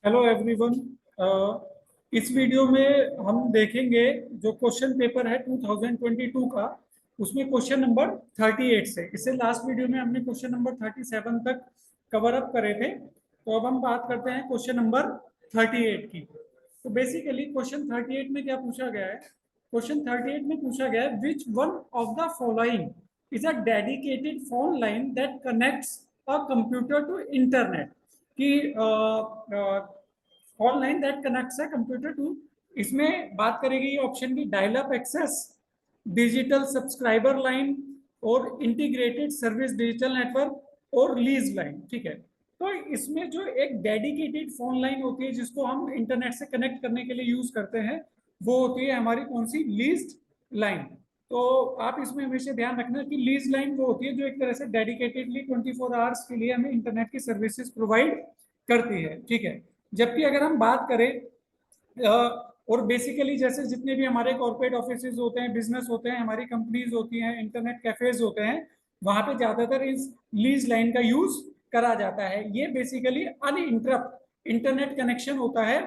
Hello everyone. इस video में हम देखेंगे जो क्वेश्चन पेपर है 2022 का। उसमें क्वेश्चन नंबर 38 से, इससे लास्ट वीडियो में हमने क्वेश्चन नंबर 37 तक कवर अप करे थे। तो अब हम बात करते हैं क्वेश्चन नंबर 38 की। तो बेसिकली क्वेश्चन 38 में क्या पूछा गया है? क्वेश्चन 38 में पूछा गया है which one of the following is a dedicated phone line that connects a computer to internet. कि ऑनलाइन दैट कनेक्ट्स है कंप्यूटर टू, इसमें बात करेगी ऑप्शन की dial up access, digital subscriber line और इंटीग्रेटेड सर्विस डिजिटल नेटवर्क और lease line. ठीक है, तो इसमें जो एक डेडिकेटेड फोन लाइन होती है जिसको हम इंटरनेट से कनेक्ट करने के लिए यूज करते हैं, वो होती है हमारी कौन सी? Lease line. तो आप इसमें हमेशा ध्यान रखना कि लीज लाइन वो होती है जो एक तरह से डेडिकेटेडली 24 आवर्स के लिए हमें इंटरनेट की सर्विसेज प्रोवाइड करती है। ठीक है, जबकि अगर हम बात करें और बेसिकली जैसे जितने भी हमारे कॉर्पोरेट ऑफिसेज होते हैं, बिजनेस होते हैं, हमारी कंपनीज होती हैं, इंटरनेट कैफेज होते हैं, वहां पे ज्यादातर इस लीज लाइन का यूज करा जाता है। ये बेसिकली अनइंटरप्ट इंटरनेट कनेक्शन होता है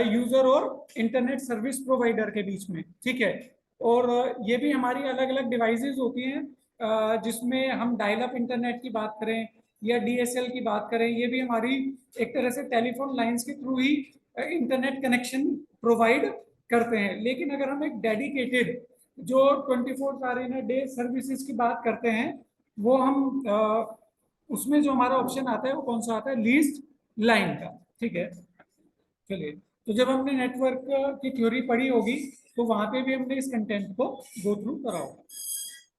यूजर और इंटरनेट सर्विस प्रोवाइडर के बीच में। ठीक है, और ये भी हमारी अलग अलग डिवाइसेस होती हैं जिसमें हम डायल अप इंटरनेट की बात करें या डीएसएल की बात करें, ये भी हमारी एक तरह से टेलीफोन लाइंस के थ्रू ही इंटरनेट कनेक्शन प्रोवाइड करते हैं। लेकिन अगर हम एक डेडिकेटेड जो 24 आवर इन डे सर्विसेज की बात करते हैं, वो हम उसमें जो हमारा ऑप्शन आता है वो कौन सा आता है? लीज्ड लाइन का। ठीक है, चलिए, तो जब हमने नेटवर्क की थ्योरी पढ़ी होगी तो वहां पे भी हमने इस कंटेंट को गो थ्रू करा होगा।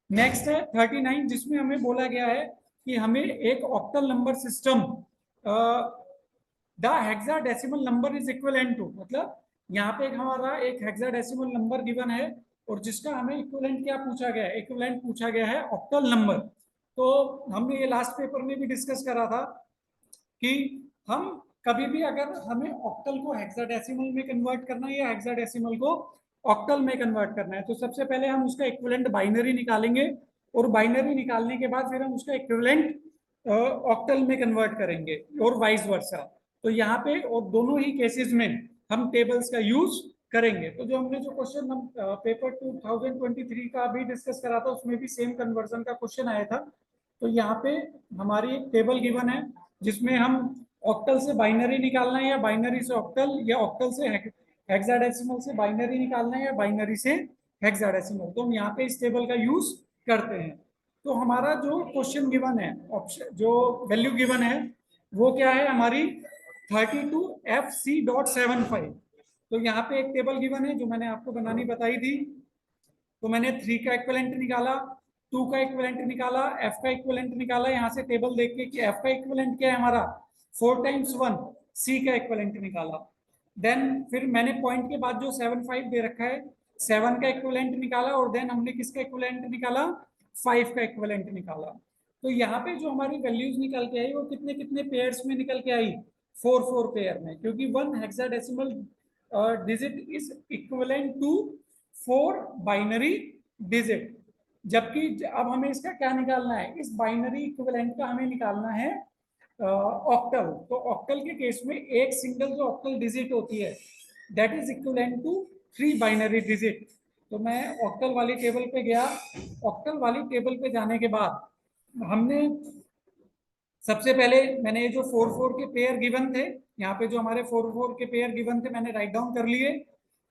नेक्स्ट है 39, जिसमें हमें बोला गया है कि हमें एक octal number system the hexadecimal number is equivalent to, मतलब यहाँ पे हमारा एक हेक्साडेसिमल नंबर गिवन है और जिसका हमें इक्विवेलेंट क्या पूछा गया है? इक्विवेलेंट पूछा गया है ऑक्टल नंबर। तो हमने ये लास्ट पेपर में भी डिस्कस करा था कि हम कभी भी अगर हमें ऑक्टल को हेक्साडेसिमल में कन्वर्ट करना है या हेक्साडेसिमल को ऑक्टल में कन्वर्ट करना है, तो सबसे पहले हम उसका इक्विवेलेंट बाइनरी निकालेंगे और बाइनरी निकालने के बाद फिर हम उसका इक्विवेलेंट ऑक्टल में कन्वर्ट करेंगे और वाइस वर्सा। तो यहाँ पे और दोनों ही केसेस में हम टेबल्स का यूज करेंगे। तो जो हमने जो क्वेश्चन हम पेपर 2023 का भी डिस्कस करा था उसमें भी सेम कन्वर्जन का क्वेश्चन आया था। तो यहाँ पे हमारी एक टेबल गिवन है जिसमें हम ऑक्टल से बाइनरी निकालना है या बाइनरी से ऑक्टल, या ऑक्टल से हेक्साडेसिमल से बाइनरी निकालना है या बाइनरी से हेक्साडेसिमल। तो हम यहाँ पे इस टेबल का यूज करते हैं। तो हमारा जो क्वेश्चन गिवन है, ऑप्शन जो वैल्यू गिवन है वो क्या है हमारी? 32FC.75। तो यहाँ पे एक टेबल गिवन है जो मैंने आपको बनानी बताई थी। तो मैंने 3 का इक्विवेलेंट निकाला, 2 का इक्विवेलेंट निकाला, F का इक्विवेलेंट निकाला, यहाँ से टेबल देख के कि F का इक्विवेलेंट क्या है हमारा? 4 टाइम्स 1, C का इक्विवेलेंट निकाला। देन फिर मैंने पॉइंट के बाद जो 75 दे रखा है, 7 का इक्विवेलेंट निकाला और देन हमने किसका इक्विवेलेंट निकाला? 5 का इक्विवेलेंट निकाला। तो यहाँ पे जो हमारी वैल्यूज निकल के आई वो कितने कितने पेयर्स में निकल के आई? 4 पेयर में, क्योंकि 1 hexadecimal digit is equivalent to 4 binary digit. जबकि अब हमें इसका क्या निकालना है? इस बाइनरी इक्विवेलेंट का हमें निकालना है ऑक्टल। तो ऑक्टल के केस में एक सिंगल जो ऑक्टल डिजिट होती है that is equivalent to 3 binary digit. तो मैं ऑक्टल वाली टेबल पे गया। ऑक्टल वाली टेबल पे जाने के बाद हमने सबसे पहले मैंने ये जो 4 के पेयर गिवन थे, यहाँ पे जो हमारे 4 के पेयर गिवन थे मैंने राइट डाउन कर लिए।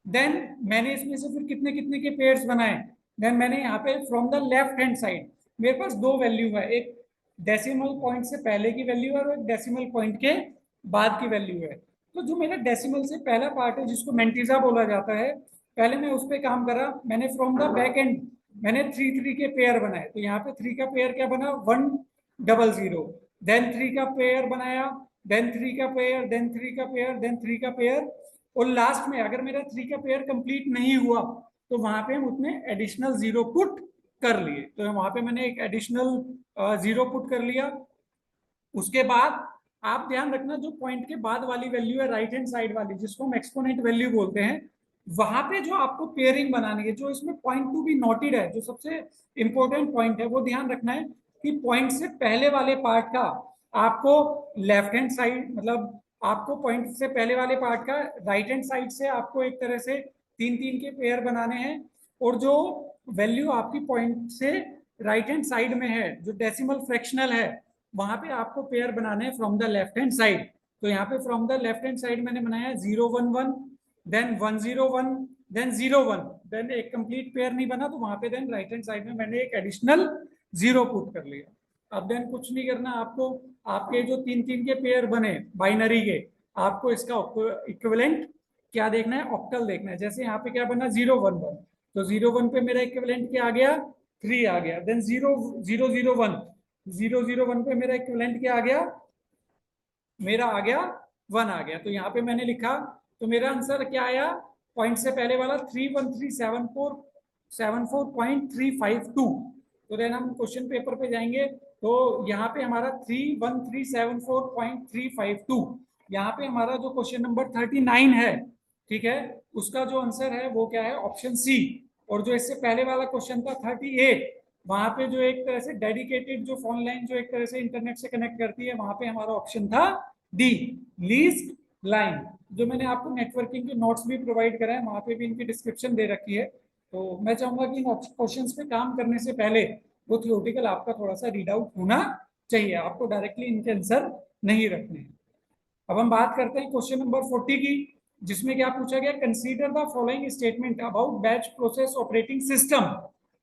देन मैंने इसमें से फिर कितने कितने के पेयर्स बनाए? देन मैंने यहाँ पे from the left hand side मेरे पास 2 वैल्यू है, एक डेसिमल पॉइंट से पहले की वैल्यू है और एक डेसिमल पॉइंट के बाद की वैल्यू है। तो जो मेरा डेसिमल से पहला पार्ट है जिसको मेंटिजा बोला जाता है, पहले मैं उस पर काम करा। मैंने फ्रॉम द बैक एंड मैंने 3 के पेयर बनाए। तो यहाँ पे 3 का पेयर क्या बना? 100, देन 3 का पेयर बनाया, देन 3 का पेयर, देन 3 का पेयर, देन 3 का पेयर, और लास्ट में अगर मेरा 3 का पेयर कंप्लीट नहीं हुआ तो वहां पे हम उतने एडिशनल 0 पुट कर लिए। तो वहां पे मैंने एक एडिशनल 0 पुट कर लिया। उसके बाद आप ध्यान रखना जो पॉइंट के बाद वाली वैल्यू है राइट हैंड साइड वाली जिसको हम एक्सपोनेंट वैल्यू बोलते हैं, वहां पे जो आपको पेयरिंग बनानी है, जो इसमें पॉइंट टू बी नोटेड है, जो सबसे इंपॉर्टेंट पॉइंट है, वो ध्यान रखना है कि पॉइंट से पहले वाले पार्ट का आपको लेफ्ट हैंड साइड मतलब आपको पॉइंट से पहले वाले पार्ट का राइट हैंड साइड से आपको एक तरह से तीन तीन के पेयर बनाने हैं, और जो वैल्यू आपकी पॉइंट से राइट हैंड साइड में है, जो डेसिमल फ्रैक्शनल है, वहां पे आपको पेयर बनाने हैं from the left hand side. तो यहाँ पे from the left hand side मैंने बनाया 011, देन 101, देन 01, देन एक कंप्लीट पेयर नहीं बना तो वहां पे देन राइट हैंड साइड में मैंने एक एडिशनल 0 पुट कर लिया। अब देन कुछ नहीं करना आपको, आपके जो तीन तीन के पेयर बने बाइनरी के, आपको इसका इक्विवेलेंट क्या देखना है, ऑक्टल देखना है। जैसे यहाँ पे क्या बना 011, तो 01 पे मेरा इक्विवेलेंट क्या आ गया, 3 आ गया। देन 001 पे मेरा इक्विवेलेंट क्या आ गया, मेरा आ गया 1 आ गया। तो यहाँ पे मैंने लिखा, तो मेरा आंसर क्या आया, पॉइंट से पहले वाला 31374.352। तो देन हम क्वेश्चन पेपर पे जाएंगे, तो यहाँ पे हमारा 31374.352, यहाँ पे हमारा जो क्वेश्चन नंबर 39 है, ठीक है, उसका जो आंसर है वो क्या है, ऑप्शन सी। और जो इससे पहले वाला क्वेश्चन था 38, वहां पे जो एक तरह से डेडिकेटेड जो फोन लाइन जो एक तरह से इंटरनेट से कनेक्ट करती है, वहां पे हमारा ऑप्शन था डी, लीस्ट लाइन। जो मैंने आपको नेटवर्किंग के नोट्स भी प्रोवाइड कराए, वहां पे भी इनकी डिस्क्रिप्शन दे रखी है। तो मैं चाहूंगा कि इन क्वेश्चंस पे काम करने से पहले वो थियोरटिकल आपका थोड़ा सा रीड आउट होना चाहिए, आपको डायरेक्टली इनके आंसर नहीं रखने हैं। अब हम बात करते हैं क्वेश्चन नंबर 40 की, जिसमें क्या पूछा गया, consider the following statement about batch process operating system.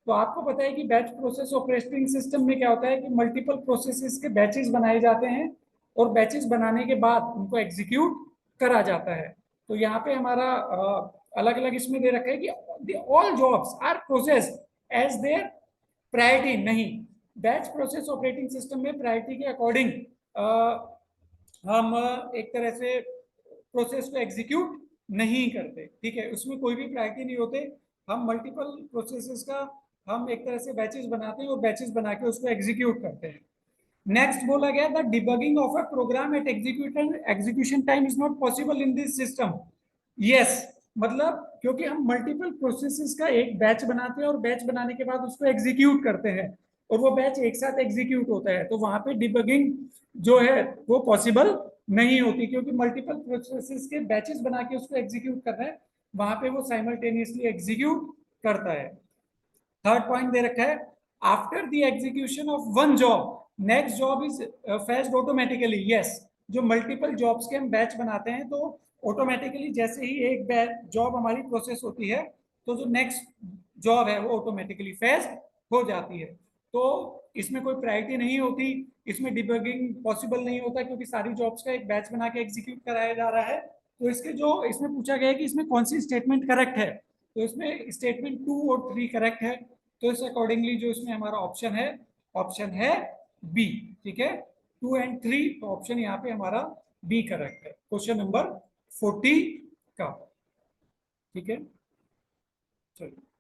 तो आपको पता है कि बैच प्रोसेस ऑपरेटिंग सिस्टम में क्या होता है कि मल्टीपल प्रोसेसेस के बैचेस बनाए जाते हैं, और बैचेस बनाने के बाद उनको एग्जीक्यूट करा जाता है। तो यहाँ पे हमारा अलग अलग इसमें दे रखा है कि all jobs are processed as their priority. नहीं, बैच प्रोसेस ऑपरेटिंग सिस्टम में प्रायोरिटी के अकॉर्डिंग हम एक तरह से प्रोसेस को एग्जीक्यूट नहीं करते, ठीक है, उसमें कोई भी प्रायोरिटी नहीं होते। हम मल्टीपल प्रोसेसेस का हम एक तरह से बैचेस बनाते हैं और बैचेस बना के उसको एग्जीक्यूट करते हैं। नेक्स्ट बोला गया, the debugging of a program at execution time is not possible in this system. Yes, मतलब क्योंकि हम मल्टीपल प्रोसेसेस का एक बैच बनाते हैं और बैच बनाने के बाद उसको एग्जीक्यूट करते हैं, और वो बैच एक साथ एग्जीक्यूट होता है, तो वहां पे डिबगिंग जो है वो पॉसिबल नहीं होती, क्योंकि मल्टीपल प्रोसेसेस के बैचेस बना के उसको एग्जीक्यूट कर रहे हैं, वहां पे वो साइमल्टेनियसली एग्जीक्यूट करता है। थर्ड पॉइंट दे रखा है, after the execution of one job next job is fetched automatically. Yes, जो मल्टीपल जॉब्स के हम बैच बनाते हैं, तो ऑटोमेटिकली जैसे ही एक जॉब हमारी प्रोसेस होती है, तो जो नेक्स्ट जॉब है वो ऑटोमेटिकली फेच्ड हो जाती है। तो इसमें कोई प्रायोरिटी नहीं होती, इसमें डिबगिंग पॉसिबल नहीं होता, क्योंकि सारी जॉब्स का एक बैच बना के एग्जीक्यूट कराया जा रहा है। तो इसके जो इसमें पूछा गया है कि इसमें कौन सी स्टेटमेंट करेक्ट है, तो इसमें स्टेटमेंट 2 और 3 करेक्ट है। तो इस अकॉर्डिंगली जो इसमें हमारा ऑप्शन है बी, ठीक है, 2 एंड 3, तो ऑप्शन यहाँ पे हमारा बी करेक्ट है क्वेश्चन नंबर 40 का, ठीक है। चलिए।